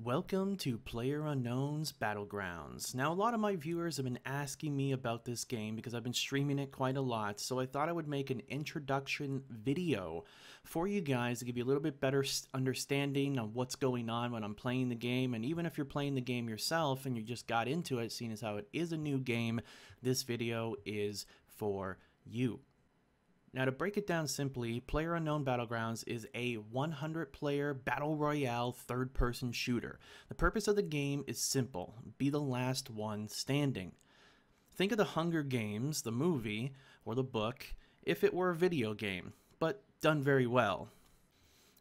Welcome to PlayerUnknown's Battlegrounds. Now, a lot of my viewers have been asking me about this game because I've been streaming it quite a lot, so I thought I would make an introduction video for you guys to give you a little bit better understanding of what's going on when I'm playing the game. And even if you're playing the game yourself and you just got into it, seeing as how it is a new game, this video is for you. Now, to break it down simply, PlayerUnknown Battlegrounds is a 100-player battle royale third-person shooter. The purpose of the game is simple: be the last one standing. Think of the Hunger Games, the movie, or the book, if it were a video game, but done very well.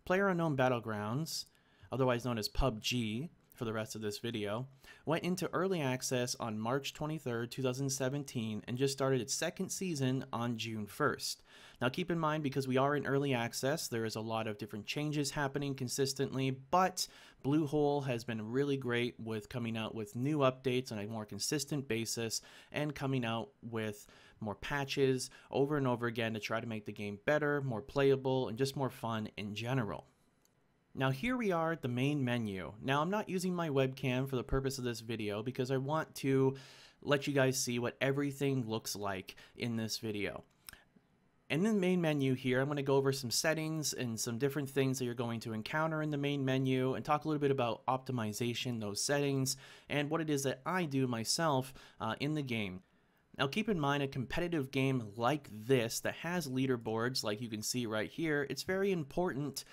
PlayerUnknown Battlegrounds, otherwise known as PUBG, for the rest of this video, went into early access on March 23rd, 2017 and just started its second season on June 1st. Now keep in mind, because we are in early access, there is a lot of different changes happening consistently, but Bluehole has been really great with coming out with new updates on a more consistent basis and coming out with more patches over and over again to try to make the game better, more playable, and just more fun in general. Now here we are at the main menu. Now I'm not using my webcam for the purpose of this video because I want to let you guys see what everything looks like in this video. In the main menu here, I'm going to go over some settings and some different things that you're going to encounter in the main menu and talk a little bit about optimization, those settings, and what it is that I do myself in the game. Now keep in mind, a competitive game like this that has leaderboards like you can see right here, it's very important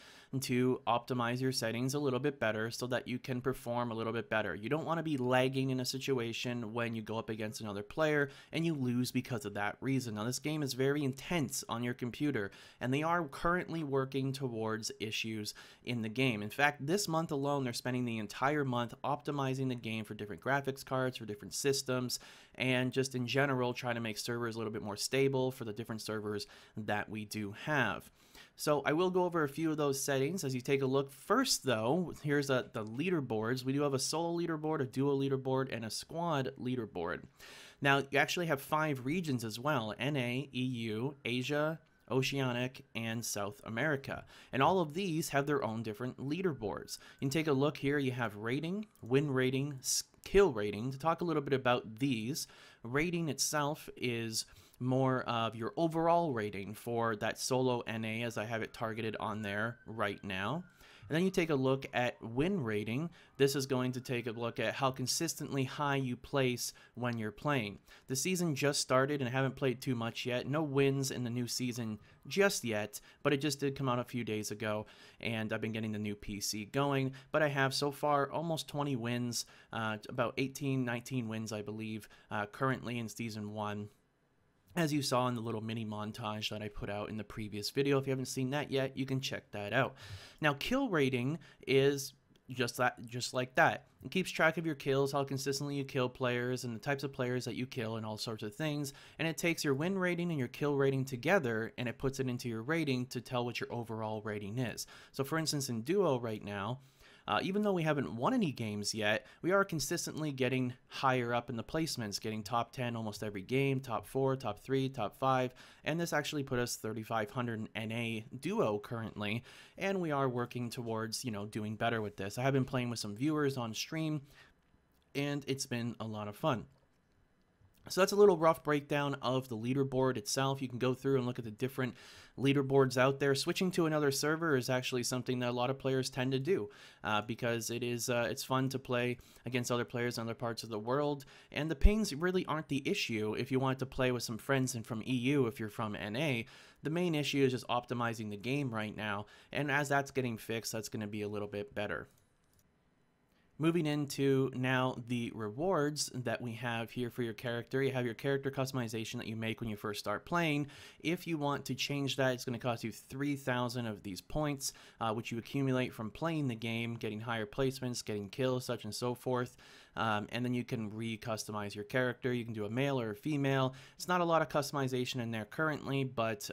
to optimize your settings a little bit better so that you can perform a little bit better. You don't want to be lagging in a situation when you go up against another player and you lose because of that reason. Now this game is very intense on your computer, and they are currently working towards issues in the game. In fact, this month alone, they're spending the entire month optimizing the game for different graphics cards, for different systems, and just in general trying to make servers a little bit more stable for the different servers that we do have. So I will go over a few of those settings as you take a look. First though, here's the leaderboards. We do have a solo leaderboard, a duo leaderboard, and a squad leaderboard. Now you actually have 5 regions as well: NA, EU, Asia, Oceanic, and South America. And all of these have their own different leaderboards. You can take a look here. You have rating, win rating, kill rating. To talk a little bit about these, rating itself is more of your overall rating for that solo NA, as I have it targeted on there right now. And then you take a look at win rating. This is going to take a look at how consistently high you place when you're playing. The season just started and I haven't played too much yet. No wins in the new season just yet, but it just did come out a few days ago and I've been getting the new PC going. But I have so far almost 20 wins, about 18, 19 wins I believe, currently in Season 1. As you saw in the little mini montage that I put out in the previous video. If you haven't seen that yet, you can check that out. Now, kill rating is just like that. It keeps track of your kills, how consistently you kill players, and the types of players that you kill, and all sorts of things. And it takes your win rating and your kill rating together, and it puts it into your rating to tell what your overall rating is. So for instance, in duo right now, even though we haven't won any games yet, we are consistently getting higher up in the placements, getting top 10 almost every game, top 4, top 3, top 5, and this actually put us 3,500 in NA duo currently, and we are working towards, doing better with this. I have been playing with some viewers on stream, and it's been a lot of fun. So that's a little rough breakdown of the leaderboard itself. You can go through and look at the different leaderboards out there. Switching to another server is actually something that a lot of players tend to do because it's fun to play against other players in other parts of the world, and the pings really aren't the issue if you want to play with some friends and from EU if you're from NA. The main issue is just optimizing the game right now, and as that's getting fixed, that's going to be a little bit better. Moving into now the rewards that we have here for your character. You have your character customization that you make when you first start playing. If you want to change that, it's going to cost you 3,000 of these points, which you accumulate from playing the game, getting higher placements, getting kills, such and so forth. and then you can re-customize your character. You can do a male or a female. It's not a lot of customization in there currently, but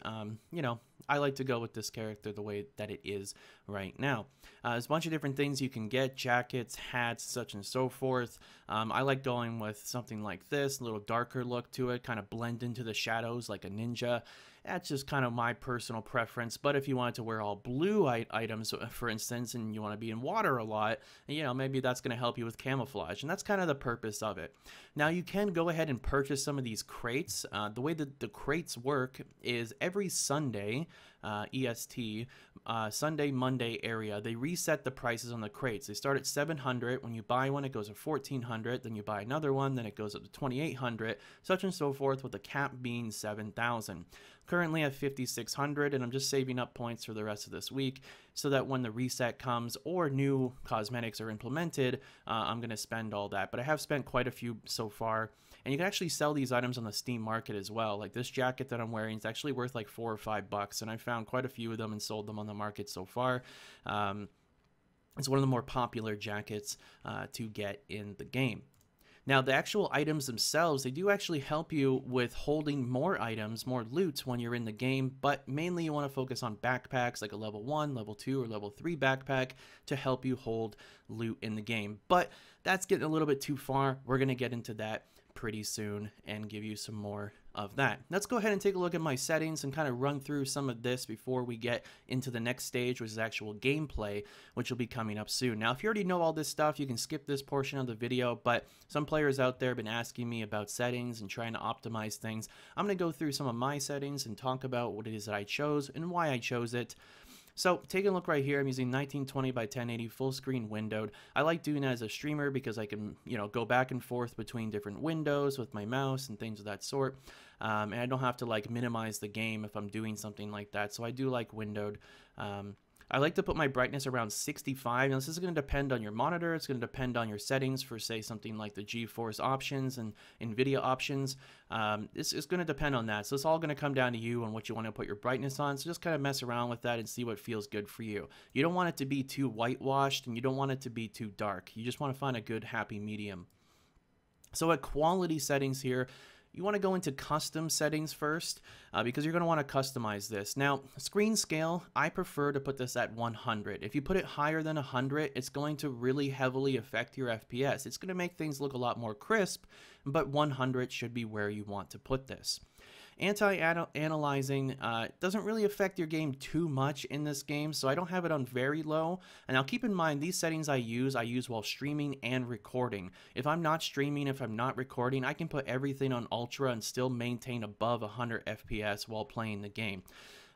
you know, I like to go with this character the way that it is right now. There's a bunch of different things you can get, jackets, hats, such and so forth. I like going with something like this, a little darker look to it, kind of blend into the shadows like a ninja. That's just kind of my personal preference. But if you wanted to wear all blue items, for instance, and you want to be in water a lot, you know, maybe that's going to help you with camouflage. And that's kind of the purpose of it. Now, you can go ahead and purchase some of these crates. The way that the crates work is every Sunday, EST, Sunday, Monday area, they reset the prices on the crates. They start at $700. When you buy one, it goes to $1,400. Then you buy another one, then it goes up to $2,800, such and so forth, with the cap being $7,000. Currently at $5,600, and I'm just saving up points for the rest of this week so that when the reset comes or new cosmetics are implemented, I'm going to spend all that. But I have spent quite a few so far. And you can actually sell these items on the Steam market as well. Like this jacket that I'm wearing is actually worth like $4 or $5, and I found quite a few of them and sold them on the market so far. It's one of the more popular jackets to get in the game. Now, the actual items themselves, they do actually help you with holding more items, more loot when you're in the game, but mainly you want to focus on backpacks like a level 1, level 2, or level 3 backpack to help you hold loot in the game. But that's getting a little bit too far. We're going to get into that pretty soon and give you some more of that. Let's go ahead and take a look at my settings and kind of run through some of this before we get into the next stage, which is actual gameplay, which will be coming up soon. Now, if you already know all this stuff, you can skip this portion of the video, but some players out there have been asking me about settings and trying to optimize things. I'm going to go through some of my settings and talk about what it is that I chose and why I chose it. So taking a look right here, I'm using 1920 by 1080 full screen windowed. I like doing that as a streamer because I can, you know, go back and forth between different windows with my mouse and things of that sort. And I don't have to like minimize the game if I'm doing something like that. So I do like windowed. I like to put my brightness around 65. Now, this is going to depend on your monitor. It's going to depend on your settings for, say, something like the GeForce options and NVIDIA options. It's going to depend on that. So it's all going to come down to you and what you want to put your brightness on. So just kind of mess around with that and see what feels good for you. You don't want it to be too whitewashed, and you don't want it to be too dark. You just want to find a good, happy medium. So at quality settings here, you want to go into custom settings first because you're going to want to customize this. Now, screen scale, I prefer to put this at 100. If you put it higher than 100, it's going to really heavily affect your FPS. It's going to make things look a lot more crisp, but 100 should be where you want to put this. Anti-analyzing doesn't really affect your game too much in this game, so I don't have it on very low. And now keep in mind, these settings I use while streaming and recording. If I'm not streaming, if I'm not recording, I can put everything on ultra and still maintain above 100 FPS while playing the game.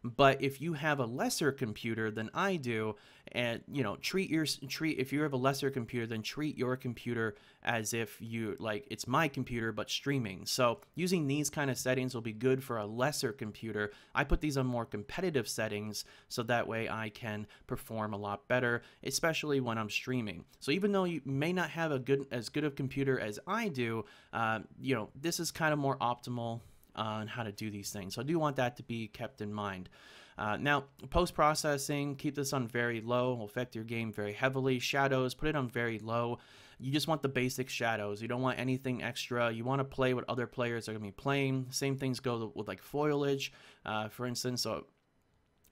But if you have a lesser computer than I do, and you know, if you have a lesser computer, then treat your computer as if you like it's my computer but streaming. So using these kind of settings will be good for a lesser computer. I put these on more competitive settings so that way I can perform a lot better, especially when I'm streaming. So even though you may not have as good of computer as I do, you know, this is kind of more optimal on how to do these things. So I do want that to be kept in mind. Now, post-processing, keep this on very low. It will affect your game very heavily. Shadows, put it on very low. You just want the basic shadows. You don't want anything extra. You want to play what other players are going to be playing. Same things go with like foliage, for instance. So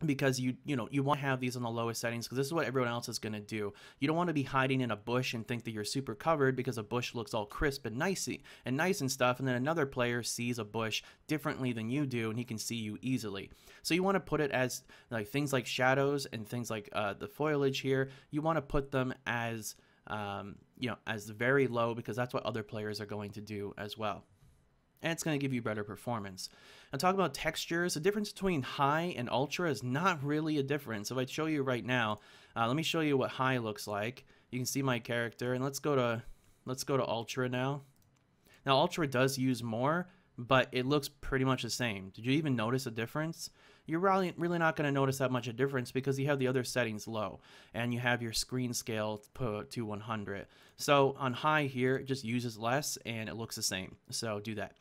because you want to have these on the lowest settings because this is what everyone else is going to do. You don't want to be hiding in a bush and think that you're super covered because a bush looks all crisp and nice and stuff, and then another player sees a bush differently than you do and he can see you easily. So you want to put it as like things like shadows and things like the foliage here. You want to put them as as very low because that's what other players are going to do as well. And it's going to give you better performance. And talk about textures, the difference between high and ultra is not really a difference. If I show you right now, let me show you what high looks like. You can see my character, and let's go to ultra now. Now ultra does use more, but it looks pretty much the same. Did you even notice a difference? you're really not going to notice that much of a difference because you have the other settings low and you have your screen scale put to 100. So on high here, it just uses less and it looks the same. So do that.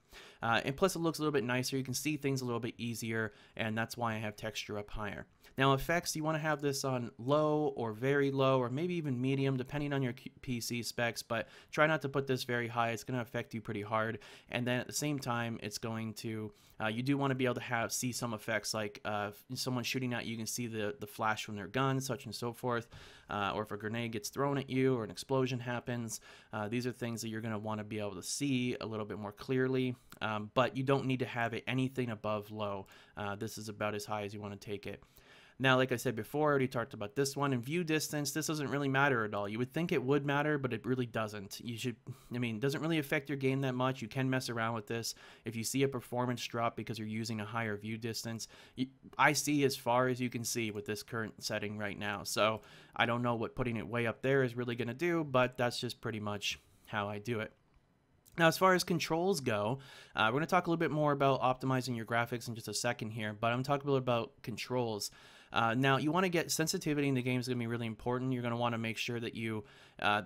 And plus it looks a little bit nicer. You can see things a little bit easier, and that's why I have texture up higher. Now effects, you want to have this on low or very low or maybe even medium depending on your PC specs, but try not to put this very high. It's going to affect you pretty hard. And then at the same time, it's going to, you do want to be able to see some effects like someone shooting at you, you can see the flash from their gun, such and so forth, or if a grenade gets thrown at you or an explosion happens. These are things that you're going to want to be able to see a little bit more clearly, but you don't need to have it anything above low. This is about as high as you want to take it. Now, like I said before, I already talked about this one. In view distance, this doesn't really matter at all. You would think it would matter, but it really doesn't. It doesn't really affect your game that much. You can mess around with this. If you see a performance drop because you're using a higher view distance, I see as far as you can see with this current setting right now. So I don't know what putting it way up there is really going to do, but that's just pretty much how I do it. Now, as far as controls go, we're going to talk a little bit more about optimizing your graphics in just a second here, but I'm going to talk a little about controls. Now, you want to get sensitivity in the game is going to be really important. You're going to want to make sure that you,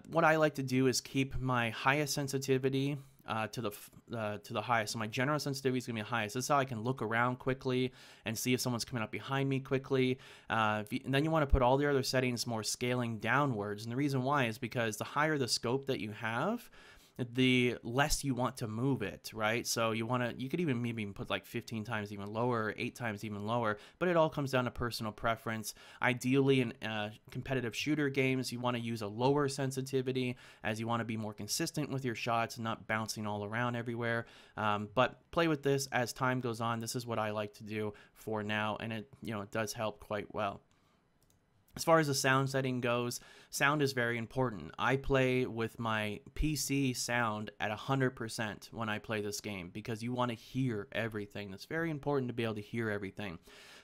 what I like to do is keep my highest sensitivity to the highest. So my general sensitivity is going to be highest. This is how I can look around quickly and see if someone's coming up behind me quickly. And then you want to put all the other settings more scaling downwards. And the reason why is because the higher the scope that you have, the less you want to move it, right? So you could even maybe put like 15 times even lower, or 8 times even lower, but it all comes down to personal preference. Ideally in competitive shooter games, you want to use a lower sensitivity as you want to be more consistent with your shots and not bouncing all around everywhere. But play with this as time goes on. This is what I like to do for now, and it does help quite well. As far as the sound setting goes, sound is very important. I play with my PC sound at 100% when I play this game because you want to hear everything. It's very important to be able to hear everything.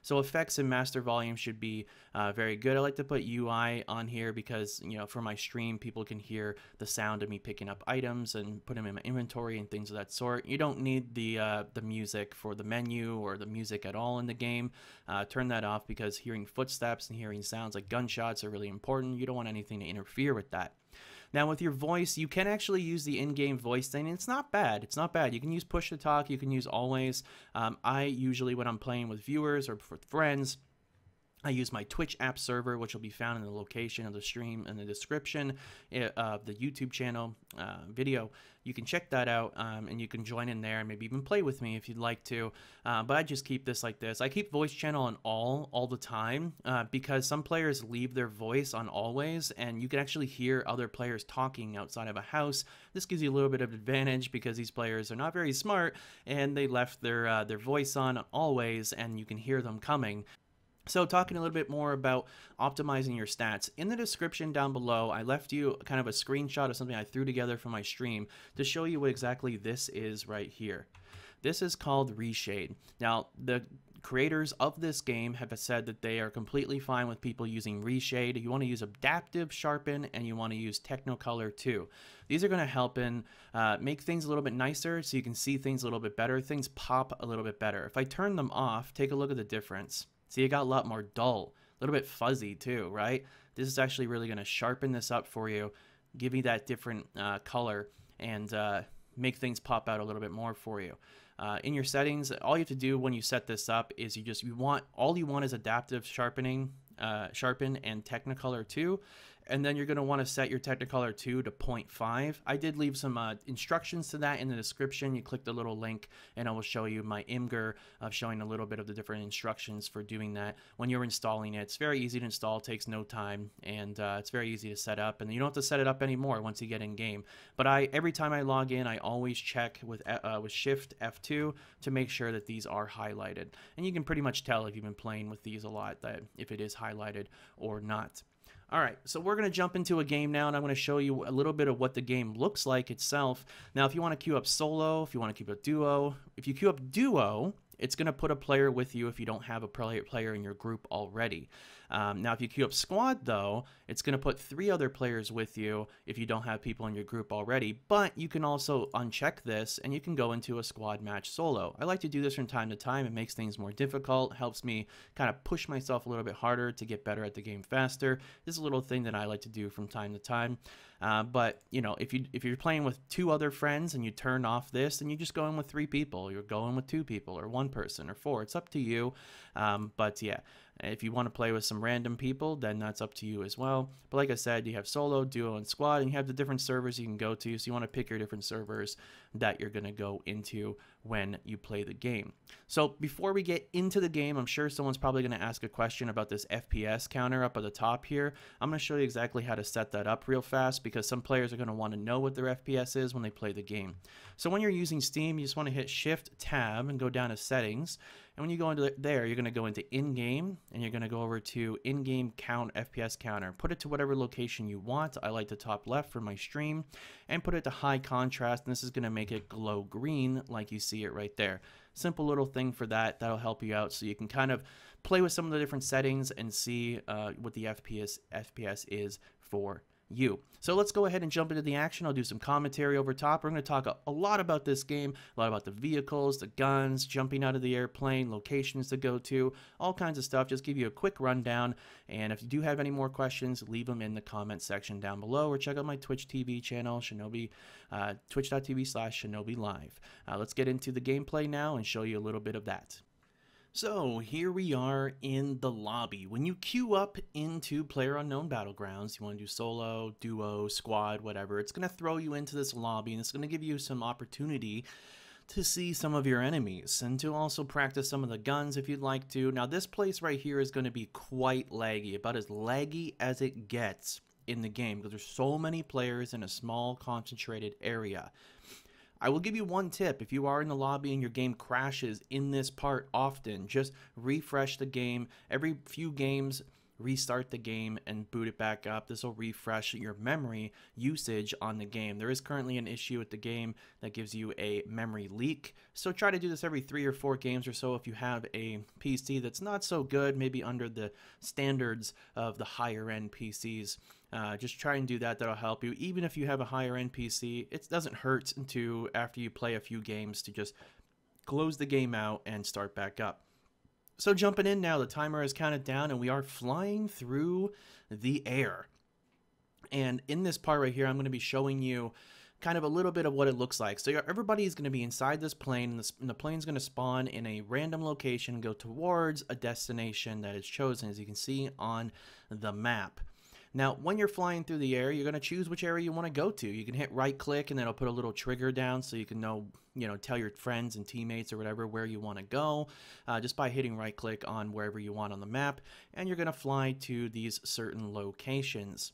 So effects and master volume should be very good. I like to put UI on here because, for my stream, people can hear the sound of me picking up items and put them in my inventory and things of that sort. You don't need the music for the menu or the music at all in the game. Turn that off because hearing footsteps and hearing sounds like gunshots are really important. You don't want anything to interfere with that. Now with your voice, you can actually use the in-game voice thing, and it's not bad. It's not bad. You can use push to talk. You can use always. I usually, when I'm playing with viewers or with friends, I use my Twitch app server, which will be found in the location of the stream in the description of the YouTube channel video. You can check that out, and you can join in there and maybe even play with me if you'd like to. But I just keep this like this. I keep voice channel on all the time because some players leave their voice on always, and you can actually hear other players talking outside of a house. This gives you a little bit of advantage because these players are not very smart, and they left their voice on always, and you can hear them coming. So talking a little bit more about optimizing your stats, in the description down below, I left you kind of a screenshot of something I threw together for my stream to show you what exactly this is right here. This is called ReShade. Now, the creators of this game have said that they are completely fine with people using ReShade. You want to use Adaptive Sharpen, and you want to use Technicolor too. These are going to help make things a little bit nicer so you can see things a little bit better. Things pop a little bit better. If I turn them off, take a look at the difference. See, it got a lot more dull, a little bit fuzzy too, right? This is actually really going to sharpen this up for you, give you that different color, and make things pop out a little bit more for you. In your settings, all you have to do when you set this up is all you want is Adaptive Sharpen and Technicolor 2. And then you're going to want to set your Technicolor 2 to 0.5. I did leave some instructions to that in the description. You click the little link and I will show you my imgur of showing a little bit of the different instructions for doing that when you're installing it. It's very easy to install, takes no time, and it's very easy to set up, and you don't have to set it up anymore once you get in game. But every time I log in, I always check with Shift F2 to make sure that these are highlighted. And you can pretty much tell if you've been playing with these a lot that if it is highlighted or not. All right, so we're going to jump into a game now, and I'm going to show you a little bit of what the game looks like itself. Now, if you want to queue up solo, if you want to queue up duo, if you queue up duo, it's going to put a player with you if you don't have a player in your group already. Now, if you queue up squad, though, it's going to put 3 other players with you if you don't have people in your group already, but you can also uncheck this and you can go into a squad match solo. I like to do this from time to time. It makes things more difficult, helps me kind of push myself a little bit harder to get better at the game faster. This is a little thing that I like to do from time to time. But you know, if you're playing with 2 other friends and you turn off this, then you just go in with 3 people. You're going with 2 people or 1 person or 4. It's up to you. But yeah, if you want to play with some random people, then that's up to you as well. But like I said, you have solo, duo, and squad, and you have the different servers you can go to. So you want to pick your different servers that you're going to go into when you play the game. So before we get into the game, I'm sure someone's probably going to ask a question about this FPS counter up at the top here. I'm going to show you exactly how to set that up real fast, because some players are going to want to know what their FPS is when they play the game. So when you're using Steam, you just want to hit Shift Tab and go down to Settings. And when you go into there, you're going to go into In-Game, and you're going to go over to In-Game Count FPS Counter. Put it to whatever location you want. I like the top left for my stream, and put it to high contrast, and this is going to make it glow green like you see it right there. Simple little thing for that. That'll help you out so you can kind of play with some of the different settings and see what the FPS is for you. So let's go ahead and jump into the action. I'll do some commentary over top. We're going to talk a lot about this game, a lot about the vehicles, the guns, jumping out of the airplane, locations to go to, all kinds of stuff. Just give you a quick rundown, and if you do have any more questions, leave them in the comment section down below, or check out my Twitch TV channel, Shinobi, twitch.tv/Shinobi Live. Let's get into the gameplay now and show you a little bit of that. So here we are in the lobby. When you queue up into PlayerUnknown Battlegrounds, you want to do solo, duo, squad, whatever, it's going to throw you into this lobby, and it's going to give you some opportunity to see some of your enemies and to also practice some of the guns if you'd like to. Now this place right here is going to be quite laggy, about as laggy as it gets in the game, because there's so many players in a small concentrated area. I will give you one tip. If you are in the lobby and your game crashes in this part often, just refresh the game. Every few games, restart the game and boot it back up. This will refresh your memory usage on the game. There is currently an issue with the game that gives you a memory leak. So try to do this every 3 or 4 games or so if you have a PC that's not so good, maybe under the standards of the higher end PCs. Just try and do that. That'll help you. Even if you have a higher end PC, it doesn't hurt to, after you play a few games, to just close the game out and start back up. So jumping in now, the timer has counted down and we are flying through the air. And in this part right here, I'm going to be showing you kind of a little bit of what it looks like. So everybody is going to be inside this plane, and the plane's going to spawn in a random location and go towards a destination that is chosen, as you can see on the map. Now, when you're flying through the air, you're going to choose which area you want to go to. You can hit right click and then it'll put a little trigger down so you can know, tell your friends and teammates or whatever where you want to go just by hitting right click on wherever you want on the map. And you're going to fly to these certain locations.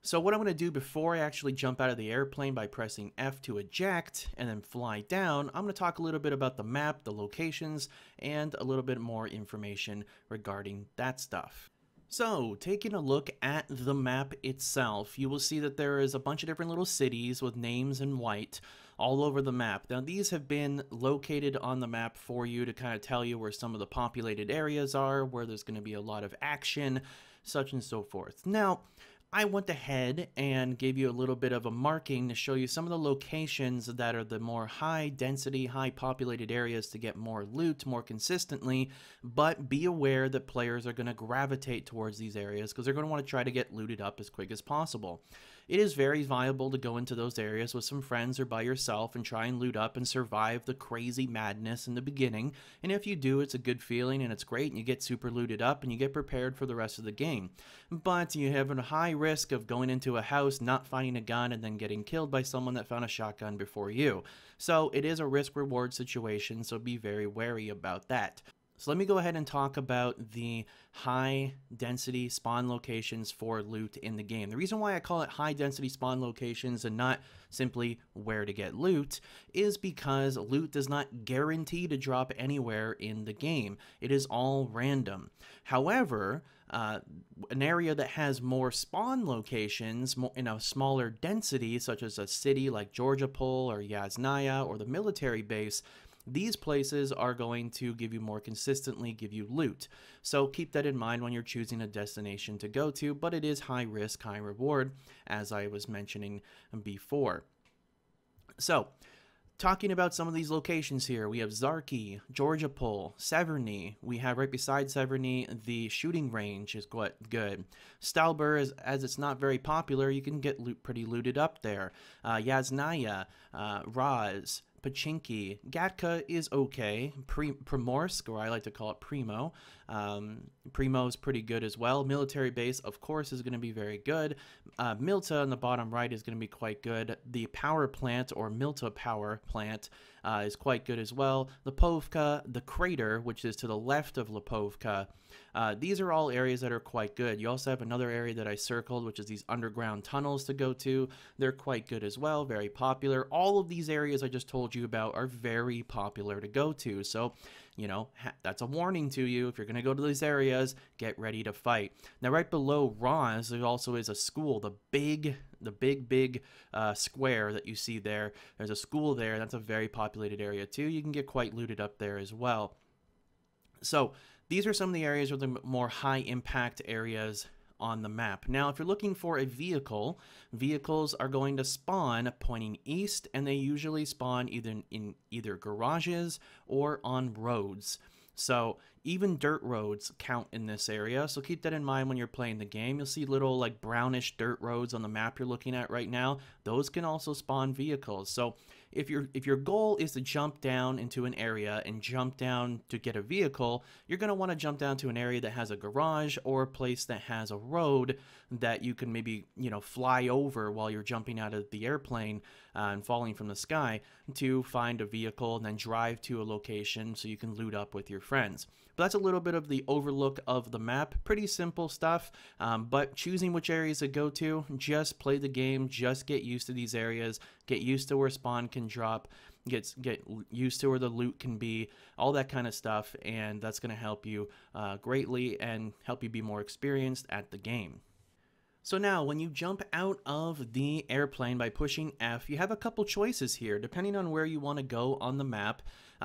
So what I'm going to do before I actually jump out of the airplane by pressing F to eject and then fly down, I'm going to talk a little bit about the map, the locations, and a little bit more information regarding that stuff. So, taking a look at the map itself, you will see that there is a bunch of different little cities with names in white all over the map. Now, these have been located on the map for you to kind of tell you where some of the populated areas are, where there's going to be a lot of action, such and so forth. Now, I went ahead and gave you a little bit of a marking to show you some of the locations that are the more high density, high populated areas to get more loot more consistently, but be aware that players are going to gravitate towards these areas because they're going to want to try to get looted up as quick as possible. It is very viable to go into those areas with some friends or by yourself and try and loot up and survive the crazy madness in the beginning, and if you do, it's a good feeling and it's great and you get super looted up and you get prepared for the rest of the game. But you have a high risk of going into a house, not finding a gun, and then getting killed by someone that found a shotgun before you. So it is a risk-reward situation, so be very wary about that. So let me go ahead and talk about the high density spawn locations for loot in the game. The reason why I call it high density spawn locations and not simply where to get loot is because loot does not guarantee to drop anywhere in the game. It is all random. However, an area that has more spawn locations in a smaller density, such as a city like Georgia Pole or Yasnaya or the military base, these places are going to give you more consistently, give you loot. So keep that in mind when you're choosing a destination to go to, but it is high risk, high reward, as I was mentioning before. So, talking about some of these locations here, we have Zarki, Georgiapol, Severny. We have right beside Severny, the shooting range is quite good. Stalber, as it's not very popular, you can get pretty looted up there. Yasnaya, Raz, Pachinki, Gatka is okay. Primorsk, or I like to call it Primo. Primo is pretty good as well. Military base, of course, is going to be very good. Milta on the bottom right is going to be quite good. The power plant, or Milta power plant, is quite good as well. Lipovka, the crater, which is to the left of Lipovka. These are all areas that are quite good. You also have another area that I circled, which is these underground tunnels to go to. They're quite good as well, very popular. All of these areas I just told you about are very popular to go to. So, you know, that's a warning to you. If you're going to go to these areas, get ready to fight. Now, right below Roz, there also is a school, the big square that you see there. There's a school there. That's a very populated area too. You can get quite looted up there as well. So these are some of the areas, or the more high impact areas on the map. Now, if you're looking for a vehicle, vehicles are going to spawn pointing east, and they usually spawn in either garages or on roads. So even dirt roads count in this area, so keep that in mind when you're playing the game. You'll see little like brownish dirt roads on the map you're looking at right now. Those can also spawn vehicles. So if your goal is to jump down into an area and jump down to get a vehicle, you're going to want to jump down to an area that has a garage or a place that has a road that you can maybe, you know, fly over while you're jumping out of the airplane and falling from the sky to find a vehicle, and then drive to a location so you can loot up with your friends. But that's a little bit of the overlook of the map. Pretty simple stuff, but choosing which areas to go to, just play the game, just get used to these areas, get used to where spawn can drop, get used to where the loot can be, all that kind of stuff, and that's going to help you greatly and help you be more experienced at the game. So now, when you jump out of the airplane by pushing F, you have a couple choices here. Depending on where you want to go on the map,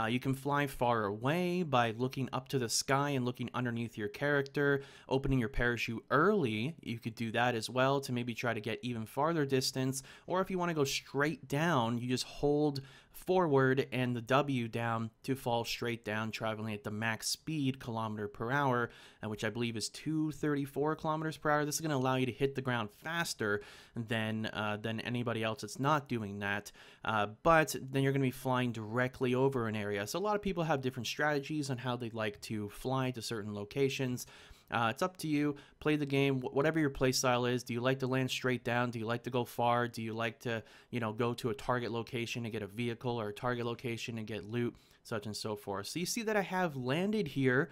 you can fly far away by looking up to the sky and looking underneath your character, opening your parachute early. You could do that as well to maybe try to get even farther distance. Or if you want to go straight down, you just hold forward and the W down to fall straight down, traveling at the max speed km/h, which I believe is 234 km/h. This is going to allow you to hit the ground faster than anybody else that's not doing that. But then you're going to be flying directly over an area. So a lot of people have different strategies on how they like to fly to certain locations. It's up to you. Play the game, whatever your play style is. Do you like to land straight down? Do you like to go far? Do you like to, you know, go to a target location to get a vehicle, or a target location and get loot, such and so forth? So you see that I have landed here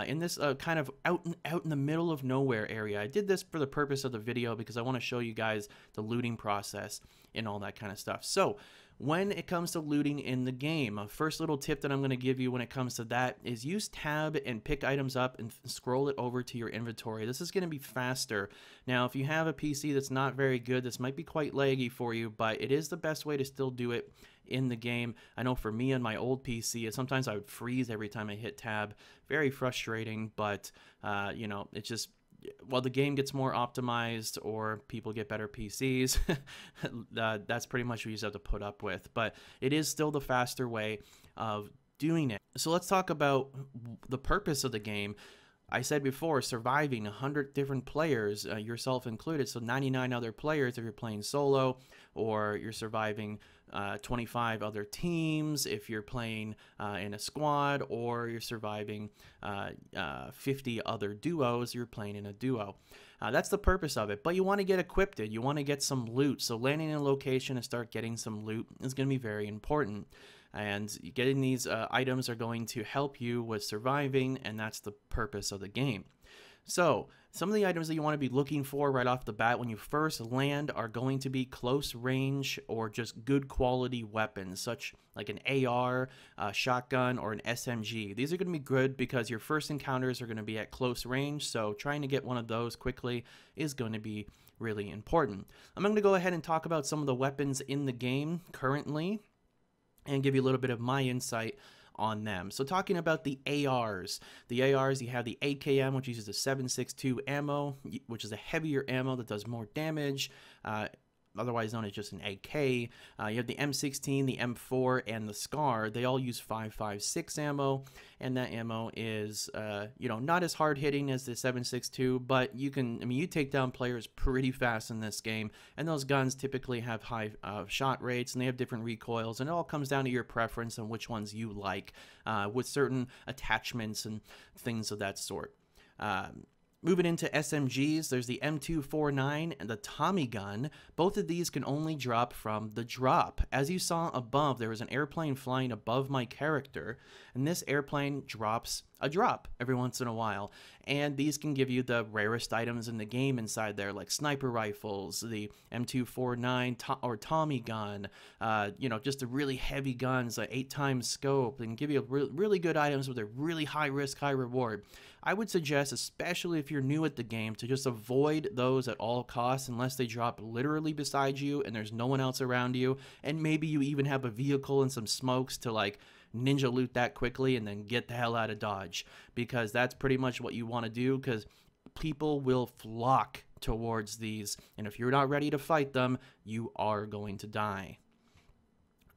in this kind of out in the middle of nowhere area. I did this for the purpose of the video because I want to show you guys the looting process and all that kind of stuff. So when it comes to looting in the game, a first little tip that I'm going to give you when it comes to that is use tab and pick items up and scroll it over to your inventory. This is going to be faster. Now, if you have a PC that's not very good, this might be quite laggy for you, but it is the best way to still do it in the game. I know for me on my old PC, sometimes I would freeze every time I hit tab. Very frustrating, but you know, it's just, while the game gets more optimized or people get better PCs, that's pretty much what you just have to put up with. But it is still the faster way of doing it. So let's talk about the purpose of the game. I said before, surviving 100 different players, yourself included, so 99 other players if you're playing solo, or you're surviving 25 other teams if you're playing in a squad, or you're surviving 50 other duos, you're playing in a duo. That's the purpose of it, but you want to get equipped, you want to get some loot, so landing in a location and start getting some loot is going to be very important. And getting these items are going to help you with surviving, and that's the purpose of the game. So some of the items that you want to be looking for right off the bat when you first land are going to be close range or just good quality weapons, such like an AR, a shotgun, or an SMG. These are going to be good because your first encounters are going to be at close range, so trying to get one of those quickly is going to be really important. I'm going to go ahead and talk about some of the weapons in the game currently. and give you a little bit of my insight on them. So talking about the ARs, you have the AKM, which uses a 7.62 ammo, which is a heavier ammo that does more damage, otherwise known as just an AK. You have the M16, the M4, and the SCAR. They all use 5.56 ammo, and that ammo is, not as hard hitting as the 7.62, but you take down players pretty fast in this game, and those guns typically have high shot rates, and they have different recoils, and it all comes down to your preference and which ones you like, with certain attachments and things of that sort. Moving into SMGs, there's the M249 and the Tommy gun. Both of these can only drop from the drop. As you saw above, there was an airplane flying above my character, and this airplane drops a drop every once in a while. And these can give you the rarest items in the game inside there, like sniper rifles, the M249 or Tommy gun, just the really heavy guns, like 8x scope, and give you really good items with a really high risk, high reward. I would suggest, especially if you're new at the game, to just avoid those at all costs unless they drop literally beside you and there's no one else around you, and maybe you even have a vehicle and some smokes to like ninja loot that quickly and then get the hell out of Dodge, because that's pretty much what you want to do, because people will flock towards these, and if you're not ready to fight them, you are going to die.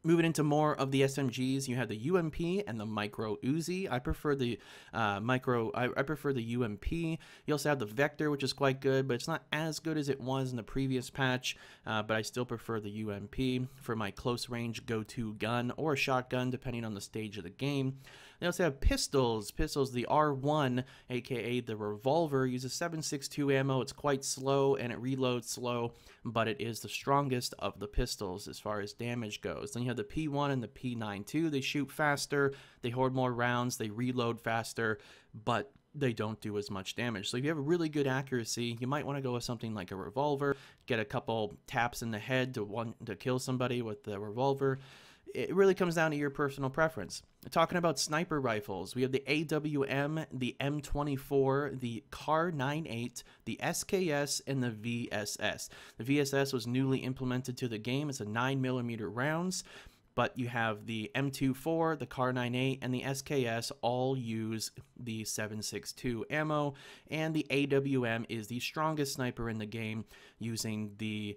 Moving into more of the SMGs, you have the UMP and the Micro Uzi. I prefer the I prefer the UMP. You also have the Vector, which is quite good, but it's not as good as it was in the previous patch. But I still prefer the UMP for my close range go-to gun, or a shotgun, depending on the stage of the game. They also have pistols. The R1, aka the revolver, uses 7.62 ammo. It's quite slow and it reloads slow, but it is the strongest of the pistols as far as damage goes. Then you have the P1 and the P92. They shoot faster, they hoard more rounds, they reload faster, but they don't do as much damage. So if you have a really good accuracy, you might want to go with something like a revolver, get a couple taps in the head to kill somebody with the revolver. It really comes down to your personal preference. Talking about sniper rifles, we have the AWM, the M24, the Kar98, the SKS, and the VSS. The VSS was newly implemented to the game. It's a 9mm rounds, but you have the M24, the Kar98, and the SKS all use the 7.62 ammo, and the AWM is the strongest sniper in the game, using the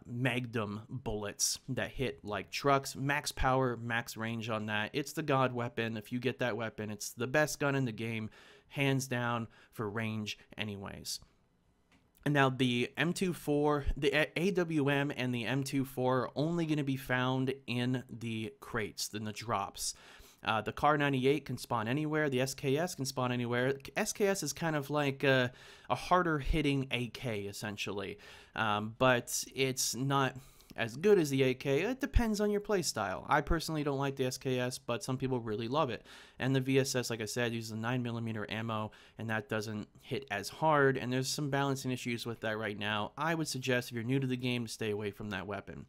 Magnum bullets that hit like trucks. Max power, max range on that. It's the god weapon. If you get that weapon, it's the best gun in the game, hands down, for range anyways. And now the M24, the AWM and the M24 are only going to be found in the crates, in the drops. The Kar98 can spawn anywhere. The SKS can spawn anywhere. SKS is kind of like a harder hitting AK, essentially. But it's not as good as the AK. It depends on your playstyle. I personally don't like the SKS, but some people really love it. And the VSS, like I said, uses a 9mm ammo, and that doesn't hit as hard, and there's some balancing issues with that right now. I would suggest, if you're new to the game, to stay away from that weapon.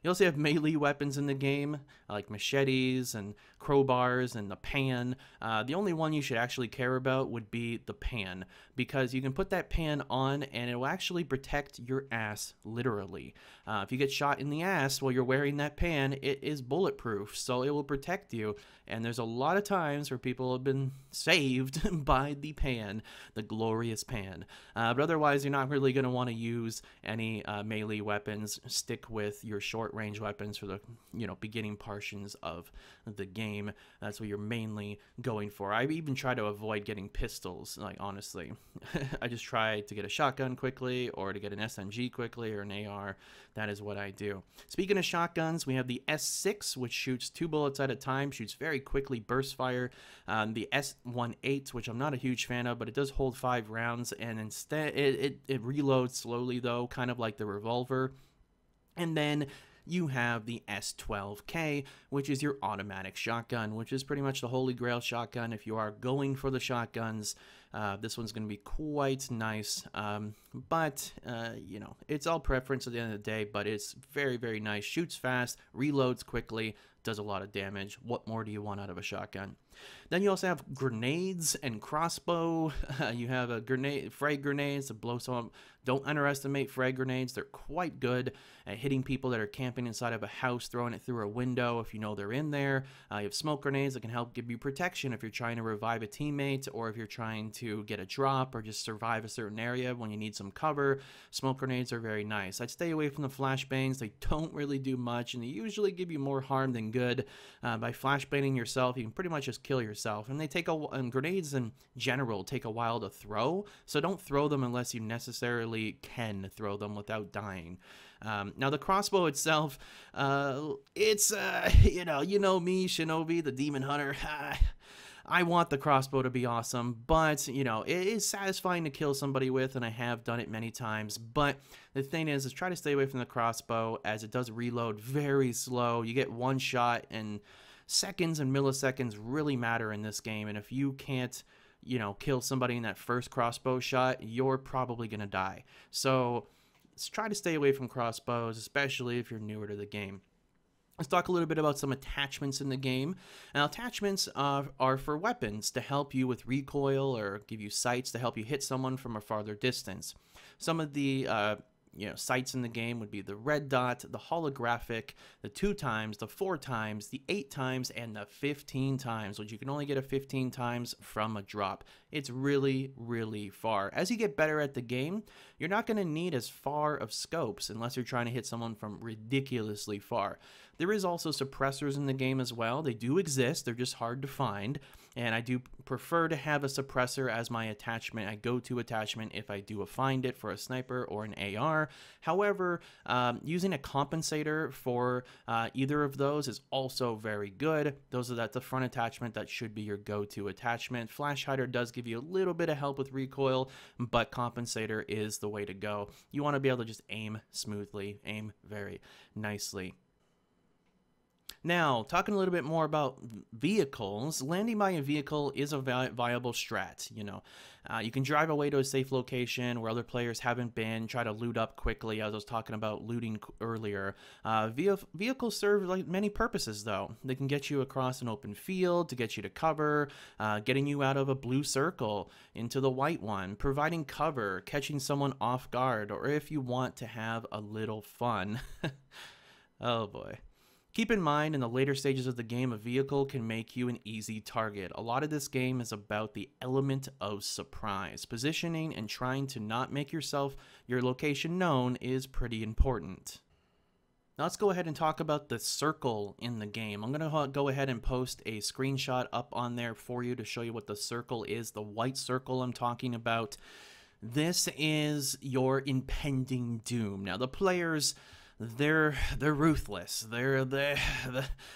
You also have melee weapons in the game, like machetes and crowbars and the pan. The only one you should actually care about would be the pan, because you can put that pan on and it will actually protect your ass, literally. If you get shot in the ass while you're wearing that pan, it is bulletproof, so it will protect you. And there's a lot of times where people have been saved by the pan, the glorious pan. But otherwise, you're not really going to want to use any melee weapons. Stick with your short-range weapons for the beginning portions of the game. That's what you're mainly going for. I even try to avoid getting pistols, like, honestly. I just try to get a shotgun quickly, or to get an SMG quickly, or an AR. That is what I do. Speaking of shotguns, we have the S6, which shoots 2 bullets at a time, shoots very quickly, burst fire. The S18, which I'm not a huge fan of, but it does hold 5 rounds, and instead it reloads slowly, though, kind of like the revolver. And then you have the S12K, which is your automatic shotgun, which is pretty much the holy grail shotgun if you are going for the shotguns. This one's going to be quite nice, but it's all preference at the end of the day, but it's very, very nice. Shoots fast, reloads quickly, does a lot of damage. What more do you want out of a shotgun? Then you also have grenades and crossbow. You have a frag grenades to blow someone up. Don't underestimate frag grenades. They're quite good at hitting people that are camping inside of a house, throwing it through a window if you know they're in there. You have smoke grenades that can help give you protection if you're trying to revive a teammate, or if you're trying to get a drop or just survive a certain area when you need some cover. Smoke grenades are very nice. I'd stay away from the flashbangs. They don't really do much, and they usually give you more harm than good. By flashbanging yourself, you can pretty much just kill yourself. And grenades in general take a while to throw, so don't throw them unless you necessarily can throw them without dying. Now the crossbow itself, it's you know me, Shinobi, the demon hunter. I want the crossbow to be awesome, but you know, it is satisfying to kill somebody with, and I have done it many times. But the thing is try to stay away from the crossbow, as it does reload very slow. You get one shot, and seconds and milliseconds really matter in this game, and if you can't, you know, kill somebody in that first crossbow shot, you're probably gonna die. So let's try to stay away from crossbows, especially if you're newer to the game. Let's talk a little bit about some attachments in the game. Now, attachments are for weapons to help you with recoil, or give you sights to help you hit someone from a farther distance. Some of the sights in the game would be the red dot, the holographic, the 2 times, the 4 times, the 8 times, and the 15 times, which you can only get a 15 times from a drop. It's really, really far. As you get better at the game, you're not going to need as far of scopes unless you're trying to hit someone from ridiculously far. There is also suppressors in the game as well. They do exist. They're just hard to find. And I do prefer to have a suppressor as my attachment, my go-to attachment, if I do find it for a sniper or an AR. However, using a compensator for either of those is also very good. That's the front attachment that should be your go-to attachment. Flash hider does give you a little bit of help with recoil, but compensator is the way to go. You want to be able to just aim smoothly, aim very nicely. Now, talking a little bit more about vehicles, landing by a vehicle is a viable strat. You know, you can drive away to a safe location where other players haven't been, try to loot up quickly, as I was talking about looting earlier. Vehicles serve like many purposes, though. They can get you across an open field to get you to cover, getting you out of a blue circle into the white one, providing cover, catching someone off guard, or if you want to have a little fun. Oh boy. Keep in mind, in the later stages of the game, a vehicle can make you an easy target. A lot of this game is about the element of surprise. Positioning and trying to not make your location known is pretty important. Now let's go ahead and talk about the circle in the game. I'm going to go ahead and post a screenshot up on there for you to show you what the circle is, the white circle I'm talking about. This is your impending doom. Now the players, they're ruthless. They're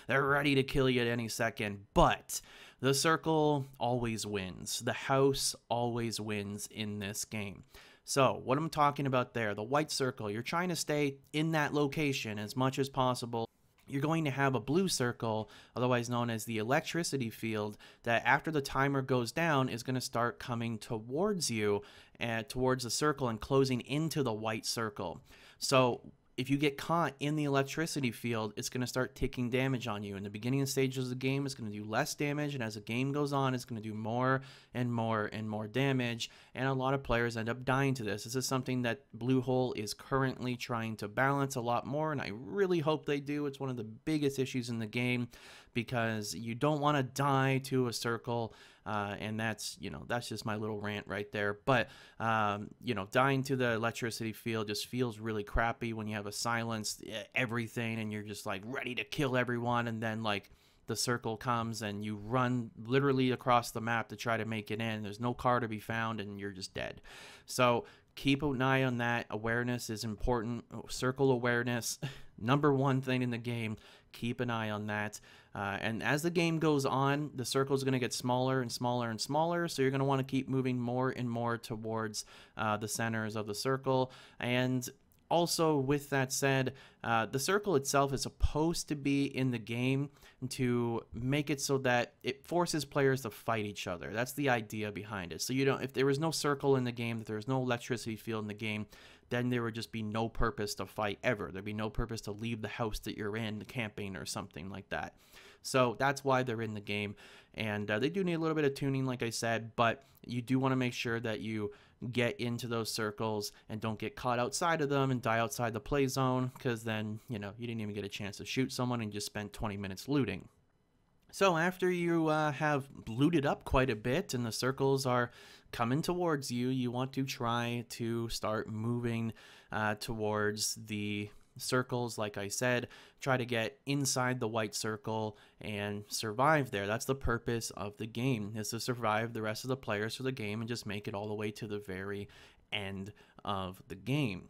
ready to kill you at any second, but the circle always wins. The house always wins in this game. So what I'm talking about there, the white circle, you're trying to stay in that location as much as possible. You're going to have a blue circle, otherwise known as the electricity field, that after the timer goes down is going to start coming towards you, towards the circle, and closing into the white circle. So if you get caught in the electricity field, it's going to start taking damage on you. In the beginning stages of the game, it's going to do less damage, and as the game goes on, it's going to do more and more and more damage, and a lot of players end up dying to this. This is something that Bluehole is currently trying to balance a lot more, and I really hope they do. It's one of the biggest issues in the game, because you don't want to die to a circle, and that's just my little rant right there. But dying to the electricity field just feels really crappy when you have a silence everything and you're just like ready to kill everyone, and then like the circle comes and you run literally across the map to try to make it in. There's no car to be found and you're just dead. So keep an eye on that. Awareness is important. Circle awareness, #1 thing in the game. Keep an eye on that. And as the game goes on, the circle is going to get smaller and smaller and smaller, so you're going to want to keep moving more and more towards the centers of the circle. And also, with that said, the circle itself is supposed to be in the game to make it so that it forces players to fight each other. That's the idea behind it. So if there was no circle in the game, if there was no electricity field in the game, then there would just be no purpose to fight ever. There'd be no purpose to leave the house that you're in, camping or something like that. So that's why they're in the game. And they do need a little bit of tuning, like I said, but you do want to make sure that you get into those circles and don't get caught outside of them and die outside the play zone, because then, you didn't even get a chance to shoot someone and just spent 20 minutes looting. So after you have looted up quite a bit and the circles are coming towards you, you want to try to start moving towards the circles. Like I said, try to get inside the white circle and survive there. That's the purpose of the game, is to survive the rest of the players for the game and just make it all the way to the very end of the game.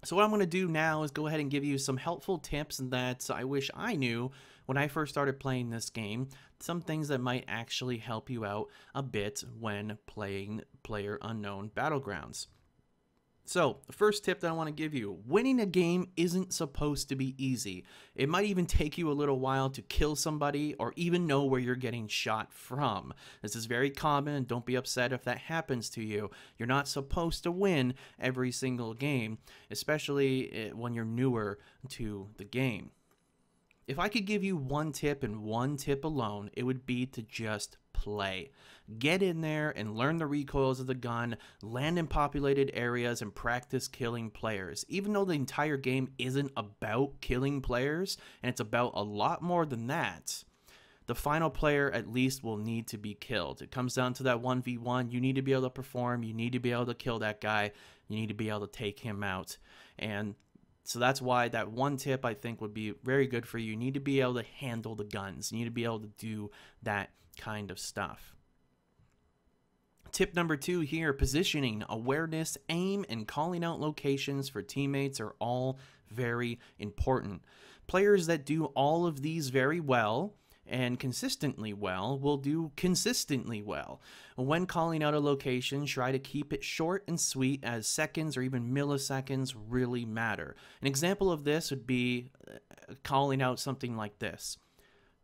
So what I'm going to do now is go ahead and give you some helpful tips that I wish I knew when I first started playing this game. Some things that might actually help you out a bit when playing PlayerUnknown Battlegrounds. So, the first tip that I want to give you, winning a game isn't supposed to be easy. It might even take you a little while to kill somebody or even know where you're getting shot from. This is very common, and don't be upset if that happens to you. You're not supposed to win every single game, especially when you're newer to the game. If I could give you one tip and one tip alone, it would be to just play. Get in there and learn the recoils of the gun, land in populated areas, and practice killing players. Even though the entire game isn't about killing players, and it's about a lot more than that, the final player at least will need to be killed. It comes down to that 1v1. You need to be able to perform. You need to be able to kill that guy. You need to be able to take him out. And so that's why that one tip I think would be very good for you. You need to be able to handle the guns. You need to be able to do that kind of stuff. Tip number 2 here, positioning, awareness, aim, and calling out locations for teammates are all very important. Players that do all of these very well and consistently well will do consistently well. When calling out a location, try to keep it short and sweet, as seconds or even milliseconds really matter. An example of this would be calling out something like this: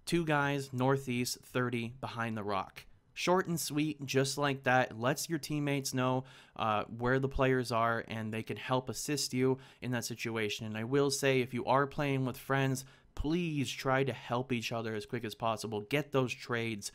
2 guys, northeast, 30, behind the rock. Short and sweet, just like that. Lets your teammates know where the players are, and they can help assist you in that situation. And I will say, if you are playing with friends, please try to help each other as quick as possible. Get those trades,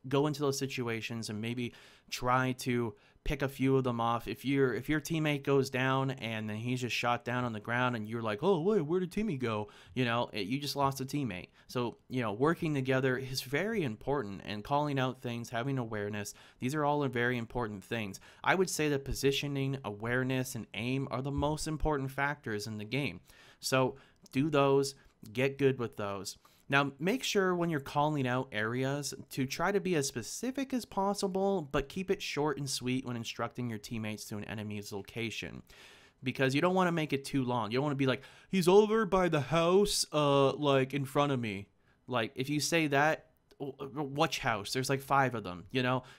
go into those situations and maybe try to pick a few of them off. If your teammate goes down and then he's just shot down on the ground and you're like, oh, wait, where did Timmy go? You just lost a teammate. So, working together is very important, and calling out things, having awareness, these are all very important things. I would say that positioning, awareness, and aim are the most important factors in the game. So do those, get good with those. Now, make sure when you're calling out areas to try to be as specific as possible, but keep it short and sweet when instructing your teammates to an enemy's location, because you don't want to make it too long. You don't want to be like, he's over by the house, like in front of me. Like, if you say that, which house? There's like 5 of them,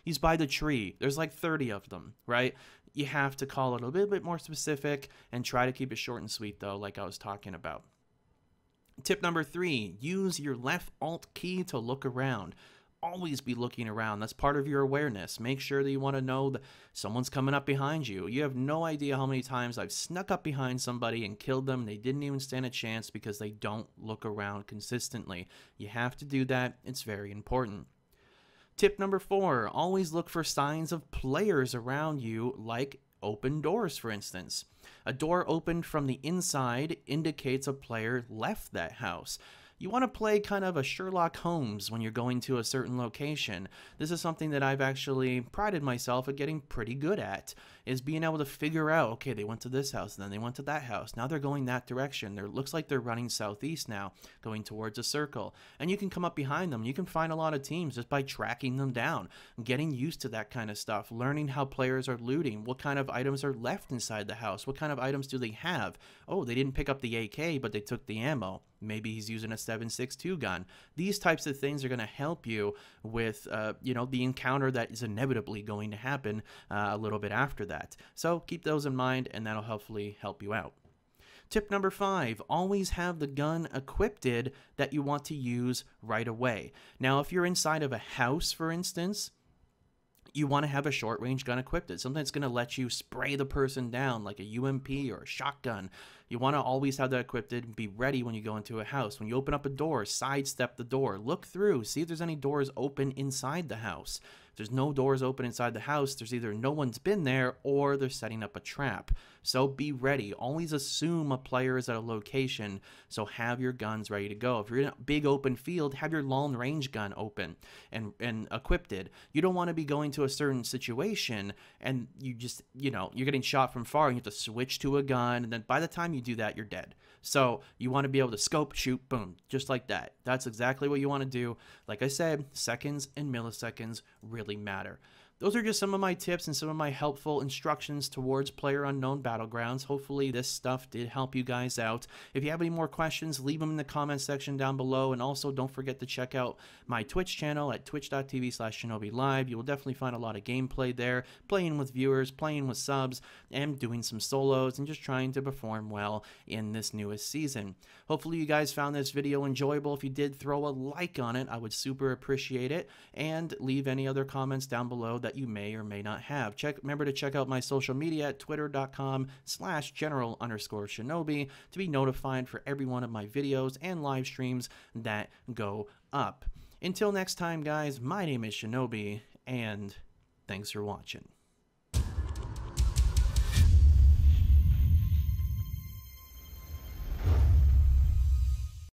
He's by the tree. There's like 30 of them, right? You have to call it a little bit more specific and try to keep it short and sweet, though, like I was talking about. Tip number 3, use your left alt key to look around. Always be looking around. That's part of your awareness. Make sure that you want to know that someone's coming up behind you. You have no idea how many times I've snuck up behind somebody and killed them. They didn't even stand a chance because they don't look around consistently. You have to do that. It's very important. Tip number 4, always look for signs of players around you, like open doors, for instance. A door opened from the inside indicates a player left that house. You want to play kind of a Sherlock Holmes when you're going to a certain location. This is something that I've actually prided myself at getting pretty good at, is being able to figure out, okay, they went to this house, and then they went to that house. Now they're going that direction. It looks like they're running southeast now, going towards a circle. And you can come up behind them. You can find a lot of teams just by tracking them down, getting used to that kind of stuff, learning how players are looting, what kind of items are left inside the house, what kind of items do they have. Oh, they didn't pick up the AK, but they took the ammo. Maybe he's using a 7.62 gun. These types of things are going to help you with, the encounter that is inevitably going to happen a little bit after that. So keep those in mind, and that'll hopefully help you out. Tip number 5, always have the gun equipped that you want to use right away. Now, if you're inside of a house, for instance, you want to have a short range gun equipped. Something that's going to let you spray the person down like a UMP or a shotgun. You want to always have that equipped and be ready when you go into a house. When you open up a door, sidestep the door. Look through, see if there's any doors open inside the house. If there's no doors open inside the house, there's either no one's been there or they're setting up a trap. So be ready. Always assume a player is at a location, so have your guns ready to go. If you're in a big open field, have your long range gun open and equipped. You don't want to be going to a certain situation and you just, you're getting shot from far and you have to switch to a gun, and then by the time you do that, you're dead. So you want to be able to scope, shoot, boom, just like that. That's exactly what you want to do. Like I said, seconds and milliseconds really matter. Those are just some of my tips and some of my helpful instructions towards PlayerUnknown Battlegrounds. Hopefully this stuff did help you guys out. If you have any more questions, leave them in the comment section down below. And also don't forget to check out my Twitch channel at twitch.tv/ShinobiLive. You will definitely find a lot of gameplay there, playing with viewers, playing with subs, and doing some solos, and just trying to perform well in this newest season. Hopefully you guys found this video enjoyable. If you did, throw a like on it. I would super appreciate it. And leave any other comments down below that you may or may not have. Remember to check out my social media at twitter.com/general_shinobi to be notified for every one of my videos and live streams that go up. Until next time, guys, my name is Shinobi, and thanks for watching.